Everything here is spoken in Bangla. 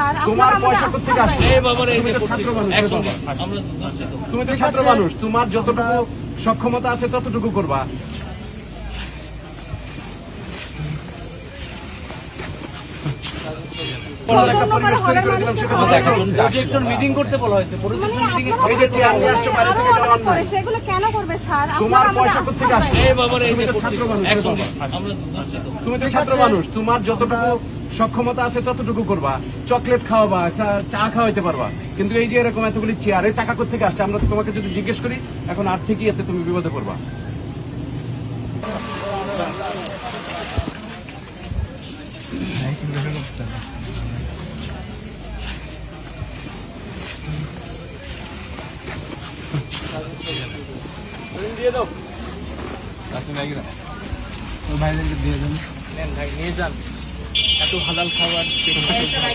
স্যার, তোমার আপনারা পয়সা আমাদের কোথেকে আসে? এই বাবারে এই তুমি যে তো ছাত্র মানুষ, আমরা তুমি তো ছাত্র মানুষ, তোমার যতটুকু সক্ষমতা আছে ততটুকু করবা। একটা পরিবেশ তৈরি করে দিলাম, সেটা ভালো লাগলো। প্রজেকশন মিটিং করতে বলা হয়েছে। প্রজেকশন মিটিং এই যে চেয়ার নিয়ে আসছো বাইরে থেকে, এটা অন্যায়। সেগুলো কেন করবে স্যার? তোমার আপনারা পয়সা আমাদের কোথেকে আসে? এই বাবারে এই তুমি যে তো ছাত্র মানুষ, আমরা তুমি তো ছাত্র মানুষ, তোমার যতটুকু সক্ষমতা আছে ততটুকু করবা। চকলেট খাওয়াবা, একটা চা খাওয়াইতে পারবা, কিন্তু এই যে এরকম এতগুলি চেয়ারে টাকা কোথেকে আসছে আমরা তোমাকে যদি জিজ্ঞেস করি, এখন আর থেকেই এতে তুমি বিপদে পড়বা। দিয়ে দাও নিয়ে যান। এত হালাল খাবার